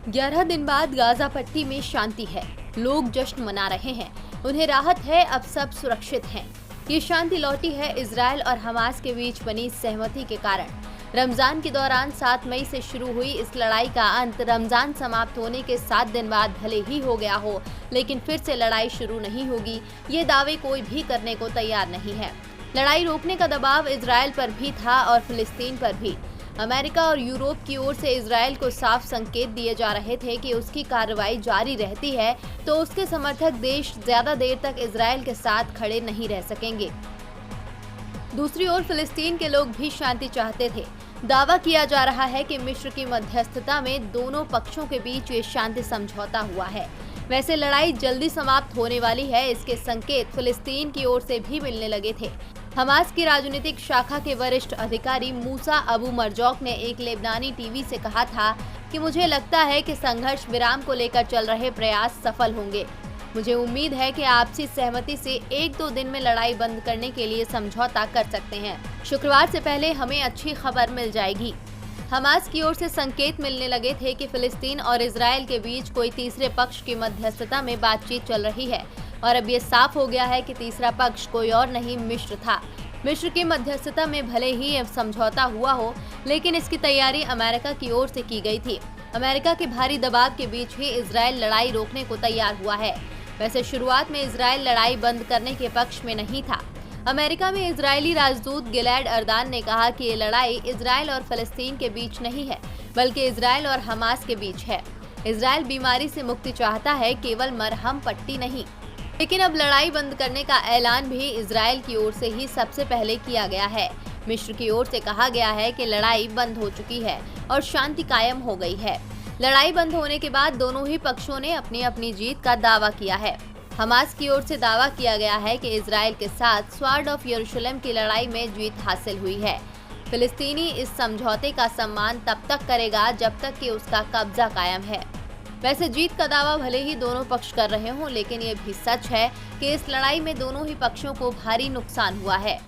11 दिन बाद गाजा पट्टी में शांति है। लोग जश्न मना रहे हैं। उन्हें राहत है, अब सब सुरक्षित हैं। ये शांति लौटी है इजरायल और हमास के बीच बनी सहमति के कारण। रमजान के दौरान 7 मई से शुरू हुई इस लड़ाई का अंत रमजान समाप्त होने के 7 दिन बाद भले ही हो गया हो, लेकिन फिर से लड़ाई शुरू नहीं होगी, ये दावे कोई भी करने को तैयार नहीं है। लड़ाई रोकने का दबाव इजरायल पर भी था और फिलिस्तीन पर भी। अमेरिका और यूरोप की ओर से इजरायल को साफ संकेत दिए जा रहे थे कि उसकी कार्रवाई जारी रहती है तो उसके समर्थक देश ज्यादा देर तक इजरायल के साथ खड़े नहीं रह सकेंगे। दूसरी ओर फिलिस्तीन के लोग भी शांति चाहते थे। दावा किया जा रहा है कि मिस्र की मध्यस्थता में दोनों पक्षों के बीच ये शांति समझौता हुआ है। वैसे लड़ाई जल्दी समाप्त होने वाली है, इसके संकेत फिलिस्तीन की ओर से भी मिलने लगे थे। हमास की राजनीतिक शाखा के वरिष्ठ अधिकारी मूसा अबू मरजौक ने एक लेबनानी टीवी से कहा था कि मुझे लगता है कि संघर्ष विराम को लेकर चल रहे प्रयास सफल होंगे। मुझे उम्मीद है कि आपसी सहमति से 1-2 दिन में लड़ाई बंद करने के लिए समझौता कर सकते हैं। शुक्रवार से पहले हमें अच्छी खबर मिल जाएगी। हमास की ओर से संकेत मिलने लगे थे कि फिलिस्तीन और इजरायल के बीच कोई तीसरे पक्ष की मध्यस्थता में बातचीत चल रही है और अब ये साफ हो गया है कि तीसरा पक्ष कोई और नहीं, मिस्र था। मिस्र की मध्यस्थता में भले ही यह समझौता हुआ हो, लेकिन इसकी तैयारी अमेरिका की ओर से की गई थी। अमेरिका के भारी दबाव के बीच ही इजरायल लड़ाई रोकने को तैयार हुआ है। वैसे शुरुआत में इजरायल लड़ाई बंद करने के पक्ष में नहीं था। अमेरिका में इजरायली राजदूत गिलैड अर्दान ने कहा कि ये लड़ाई इजरायल और फिलिस्तीन के बीच नहीं है, बल्कि इजरायल और हमास के बीच है। इजरायल बीमारी से मुक्ति चाहता है, केवल मरहम पट्टी नहीं। लेकिन अब लड़ाई बंद करने का ऐलान भी इजरायल की ओर से ही सबसे पहले किया गया है। मिस्र की ओर से कहा गया है कि लड़ाई बंद हो चुकी है और शांति कायम हो गई है। लड़ाई बंद होने के बाद दोनों ही पक्षों ने अपनी अपनी जीत का दावा किया है। हमास की ओर से दावा किया गया है कि इजरायल के साथ स्वार्ड ऑफ यरूशलेम की लड़ाई में जीत हासिल हुई है। फिलिस्तीनी इस समझौते का सम्मान तब तक करेगा जब तक कि उसका कब्जा कायम है। वैसे जीत का दावा भले ही दोनों पक्ष कर रहे हों, लेकिन ये भी सच है कि इस लड़ाई में दोनों ही पक्षों को भारी नुकसान हुआ है।